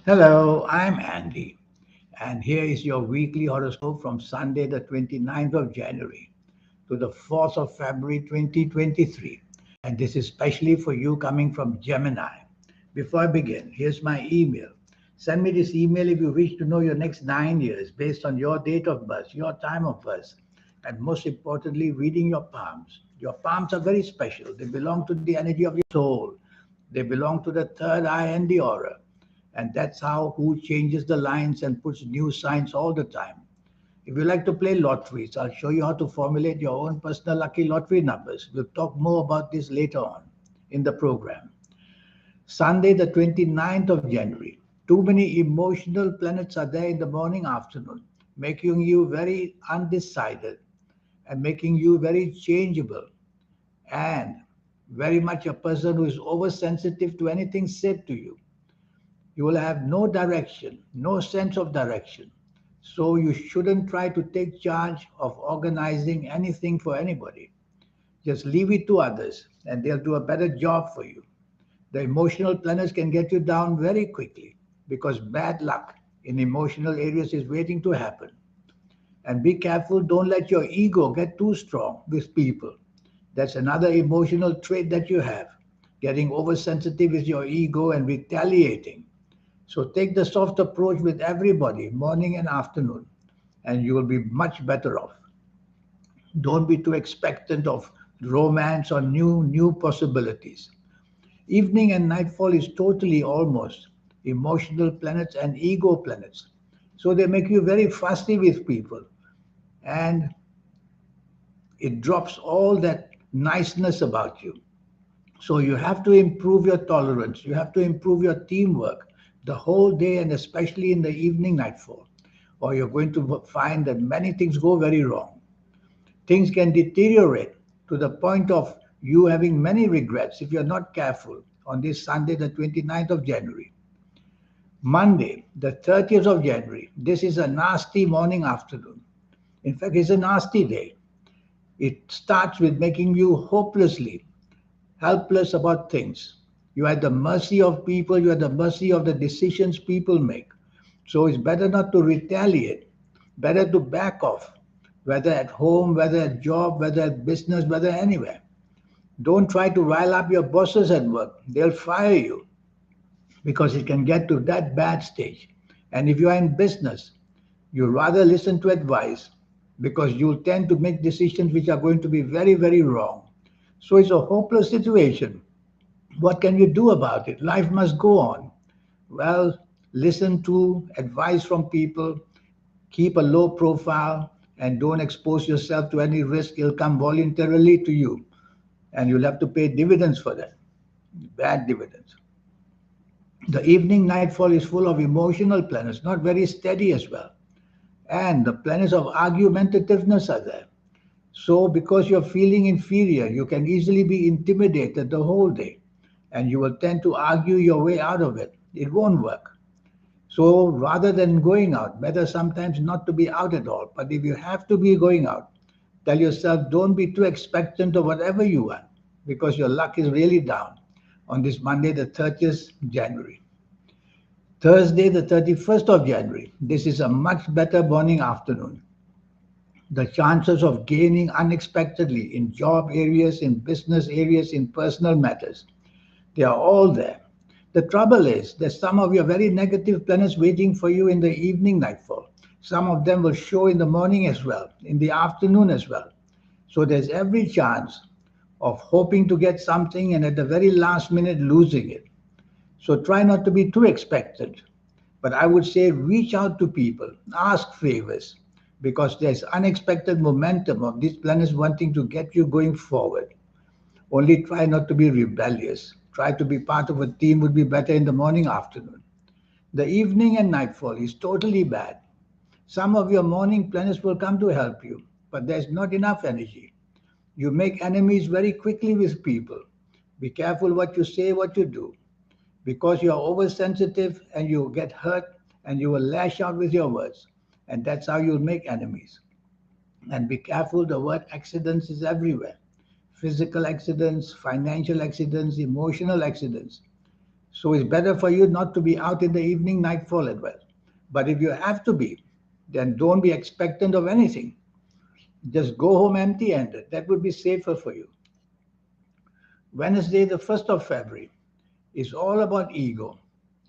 Hello, I'm Andy, and here is your weekly horoscope from Sunday, the 29th of January to the 4th of February 2023. And this is especially for you coming from Gemini. Before I begin, here's my email. Send me this email if you wish to know your next 9 years based on your date of birth, your time of birth, and most importantly, reading your palms. Your palms are very special. They belong to the energy of your soul. They belong to the third eye and the aura. And that's how who changes the lines and puts new signs all the time. If you like to play lotteries, I'll show you how to formulate your own personal lucky lottery numbers. We'll talk more about this later on in the program. Sunday, the 29th of January. Too many emotional planets are there in the morning afternoon, making you very undecided and making you very changeable and very much a person who is oversensitive to anything said to you. You will have no direction, no sense of direction. So you shouldn't try to take charge of organizing anything for anybody. Just leave it to others and they'll do a better job for you. The emotional planners can get you down very quickly because bad luck in emotional areas is waiting to happen. And be careful, don't let your ego get too strong with people. That's another emotional trait that you have. Getting oversensitive with your ego and retaliating. So take the soft approach with everybody, morning and afternoon, and you will be much better off. Don't be too expectant of romance or new possibilities. Evening and nightfall is totally almost emotional planets and ego planets. So they make you very fussy with people and it drops all that niceness about you. So you have to improve your tolerance. You have to improve your teamwork the whole day and especially in the evening nightfall. Or you're going to find that many things go very wrong. Things can deteriorate to the point of you having many regrets if you're not careful on this Sunday, the 29th of January. Monday, the 30th of January. This is a nasty morning afternoon. In fact, it's a nasty day. It starts with making you hopelessly helpless about things. You are at the mercy of people, you are at the mercy of the decisions people make. So it's better not to retaliate, better to back off, whether at home, whether at job, whether at business, whether anywhere. Don't try to rile up your bosses at work. They'll fire you because it can get to that bad stage. And if you are in business, you rather listen to advice because you'll tend to make decisions which are going to be very, very wrong. So it's a hopeless situation. What can you do about it? Life must go on. Well, listen to advice from people, keep a low profile, and don't expose yourself to any risk. It'll come voluntarily to you, and you'll have to pay dividends for that, bad dividends. The evening nightfall is full of emotional planets, not very steady as well. And the planets of argumentativeness are there. So, because you're feeling inferior, you can easily be intimidated the whole day and you will tend to argue your way out of it. It won't work. So, rather than going out, better sometimes not to be out at all. But if you have to be going out, tell yourself don't be too expectant of whatever you want because your luck is really down on this Monday, the 30th January. Thursday, the 31st of January. This is a much better morning afternoon. The chances of gaining unexpectedly in job areas, in business areas, in personal matters. They are all there. The trouble is that some of your very negative planets waiting for you in the evening nightfall. Some of them will show in the morning as well, in the afternoon as well. So there's every chance of hoping to get something and at the very last minute losing it. So try not to be too expectant. But I would say reach out to people, ask favors, because there's unexpected momentum of these planets wanting to get you going forward. Only try not to be rebellious. Try to be part of a team would be better in the morning, afternoon. The evening and nightfall is totally bad. Some of your morning planets will come to help you, but there's not enough energy. You make enemies very quickly with people. Be careful what you say, what you do, because you are oversensitive and you get hurt and you will lash out with your words. And that's how you'll make enemies. And be careful, the word accidents is everywhere. Physical accidents, financial accidents, emotional accidents. So it's better for you not to be out in the evening nightfall as well. But if you have to be, then don't be expectant of anything. Just go home empty-handed. That would be safer for you. Wednesday, the 1st of February, is all about ego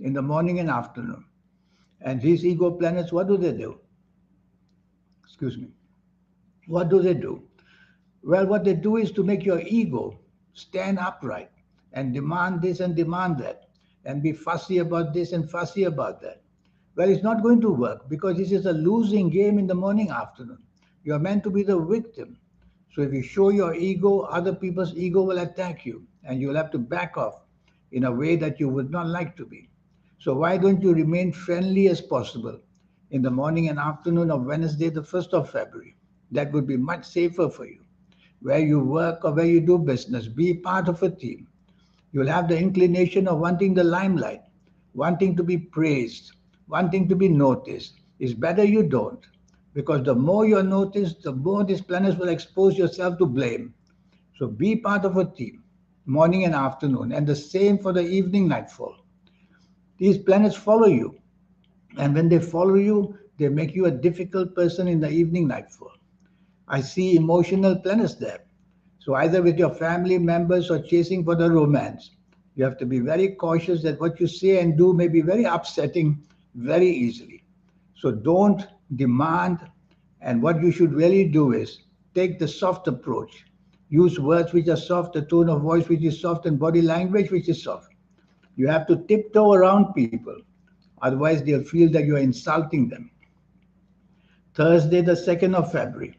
in the morning and afternoon. And these ego planets, what do they do? Excuse me. What do they do? Well, what they do is to make your ego stand upright and demand this and demand that and be fussy about this and fussy about that. Well, it's not going to work because this is a losing game in the morning, afternoon. You're meant to be the victim. So if you show your ego, other people's ego will attack you and you'll have to back off in a way that you would not like to be. So why don't you remain friendly as possible in the morning and afternoon of Wednesday, the 1st of February? That would be much safer for you. Where you work or where you do business, be part of a team. You'll have the inclination of wanting the limelight, wanting to be praised, wanting to be noticed. It's better you don't, because the more you're noticed, the more these planets will expose yourself to blame. So be part of a team, morning and afternoon, and the same for the evening nightfall. These planets follow you, and when they follow you, they make you a difficult person in the evening nightfall. I see emotional planets there. So either with your family members or chasing for the romance, you have to be very cautious that what you say and do may be very upsetting very easily. So don't demand, and what you should really do is take the soft approach. Use words which are soft, a tone of voice which is soft, and body language which is soft. You have to tiptoe around people. Otherwise, they'll feel that you're insulting them. Thursday, the 2nd of February.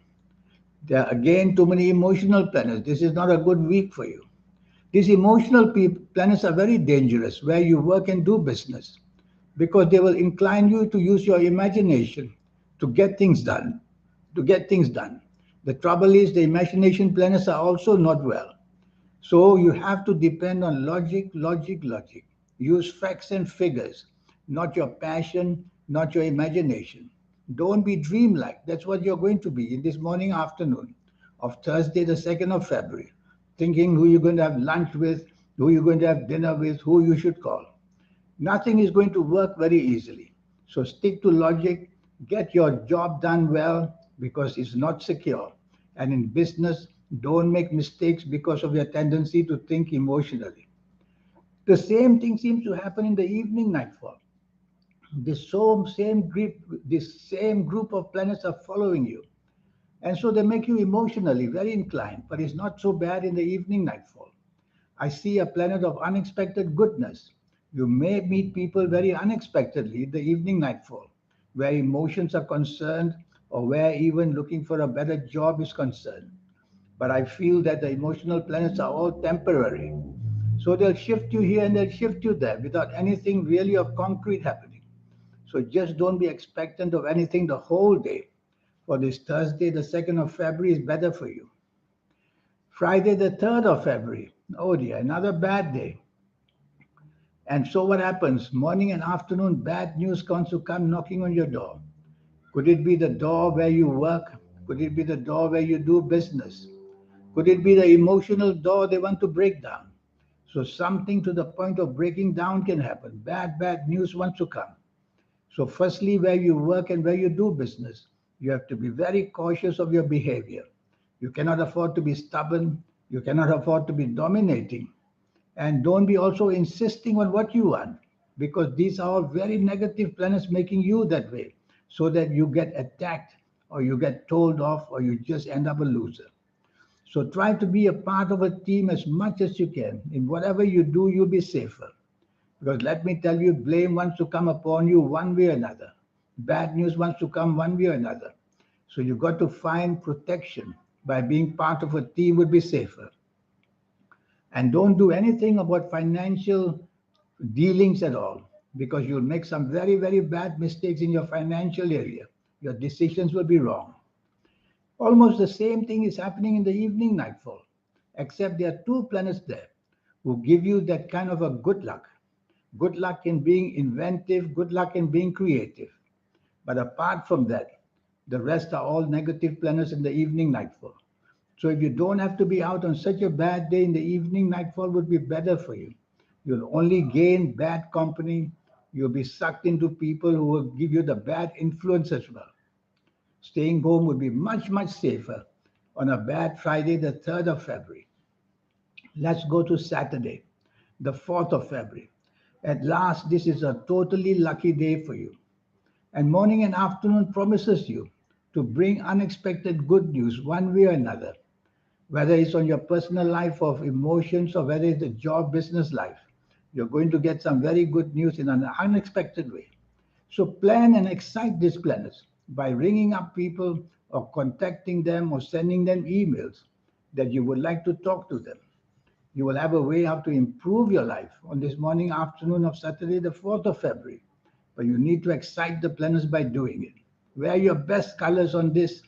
There are again too many emotional planets. This is not a good week for you. These emotional planets are very dangerous where you work and do business because they will incline you to use your imagination to get things done. To get things done. The trouble is the imagination planets are also not well. So you have to depend on logic, logic, logic. Use facts and figures, not your passion, not your imagination. Don't be dreamlike. That's what you're going to be in this morning, afternoon of Thursday, the 2nd of February, thinking who you're going to have lunch with, who you're going to have dinner with, who you should call. Nothing is going to work very easily. So stick to logic, get your job done well because it's not secure. And in business, don't make mistakes because of your tendency to think emotionally. The same thing seems to happen in the evening nightfall. This same group of planets are following you. And so they make you emotionally very inclined, but it's not so bad in the evening nightfall. I see a planet of unexpected goodness. You may meet people very unexpectedly in the evening nightfall, where emotions are concerned or where even looking for a better job is concerned. But I feel that the emotional planets are all temporary. So they'll shift you here and they'll shift you there without anything really of concrete happening. So just don't be expectant of anything the whole day. For this Thursday, the 2nd of February is better for you. Friday, the 3rd of February. Oh dear, another bad day. And so what happens? Morning and afternoon, bad news comes to come knocking on your door. Could it be the door where you work? Could it be the door where you do business? Could it be the emotional door they want to break down? So something to the point of breaking down can happen. Bad news wants to come. So firstly, where you work and where you do business, you have to be very cautious of your behavior. You cannot afford to be stubborn. You cannot afford to be dominating. And don't be also insisting on what you want, because these are all very negative planets making you that way, so that you get attacked or you get told off or you just end up a loser. So try to be a part of a team as much as you can. In whatever you do, you'll be safer. Because let me tell you, blame wants to come upon you one way or another. Bad news wants to come one way or another. So you've got to find protection by being part of a team would be safer. And don't do anything about financial dealings at all, because you'll make some very, very bad mistakes in your financial area. Your decisions will be wrong. Almost the same thing is happening in the evening nightfall, except there are two planets there who give you that kind of a good luck. Good luck in being inventive, good luck in being creative. But apart from that, the rest are all negative planets in the evening nightfall. So if you don't have to be out on such a bad day in the evening, nightfall would be better for you. You'll only gain bad company. You'll be sucked into people who will give you the bad influence as well. Staying home would be much, much safer on a bad Friday, the 3rd of February. Let's go to Saturday, the 4th of February. At last, this is a totally lucky day for you. And morning and afternoon promises you to bring unexpected good news one way or another, whether it's on your personal life of emotions or whether it's a job business life. You're going to get some very good news in an unexpected way. So plan and excite these planets by ringing up people or contacting them or sending them emails that you would like to talk to them. You will have a way how to improve your life on this morning, afternoon of Saturday, the 4th of February. But you need to excite the planets by doing it. Wear your best colors on this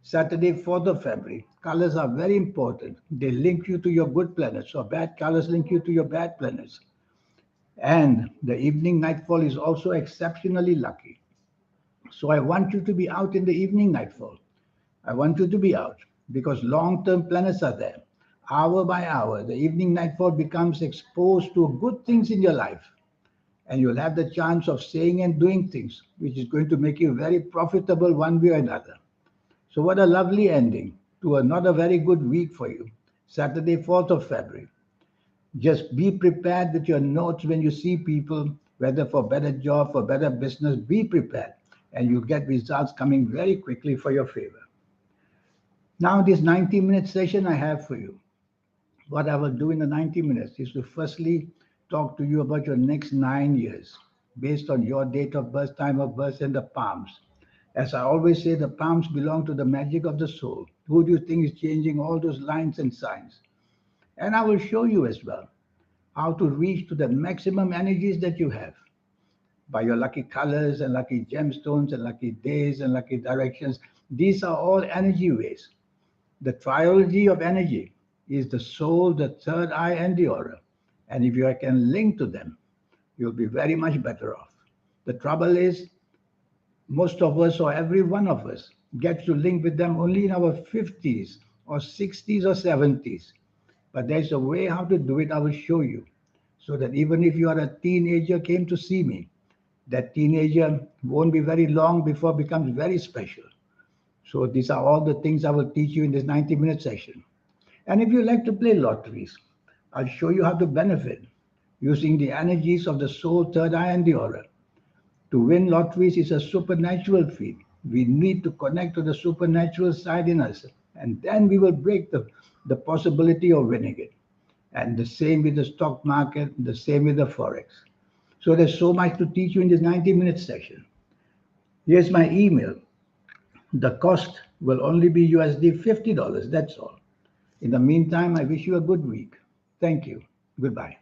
Saturday, 4th of February. Colors are very important. They link you to your good planets, or bad colors link you to your bad planets. And the evening nightfall is also exceptionally lucky. So I want you to be out in the evening nightfall. I want you to be out because long-term planets are there. Hour by hour, the evening nightfall becomes exposed to good things in your life. And you'll have the chance of saying and doing things, which is going to make you very profitable one way or another. So what a lovely ending to another very good week for you. Saturday, 4th of February. Just be prepared with your notes when you see people, whether for better job, for better business, be prepared. And you'll get results coming very quickly for your favor. Now, this 90-minute session I have for you. What I will do in the 90 minutes is to firstly talk to you about your next 9 years based on your date of birth, time of birth, and the palms. As I always say, the palms belong to the magic of the soul. Who do you think is changing all those lines and signs? And I will show you as well how to reach to the maximum energies that you have by your lucky colors and lucky gemstones and lucky days and lucky directions. These are all energy ways. The trilogy of energy is the soul, the third eye, and the aura. And if you can link to them, you'll be very much better off. The trouble is, most of us or every one of us gets to link with them only in our 50s or 60s or 70s. But there's a way how to do it. I will show you. So that even if you are a teenager came to see me, that teenager won't be very long before it becomes very special. So these are all the things I will teach you in this 90-minute session. And if you like to play lotteries, I'll show you how to benefit using the energies of the soul, third eye, and the aura. To win lotteries is a supernatural feat. We need to connect to the supernatural side in us, and then we will break the possibility of winning it. And the same with the stock market, the same with the Forex. So there's so much to teach you in this 90-minute session. Here's my email. The cost will only be USD $50. That's all. In the meantime, I wish you a good week. Thank you. Goodbye.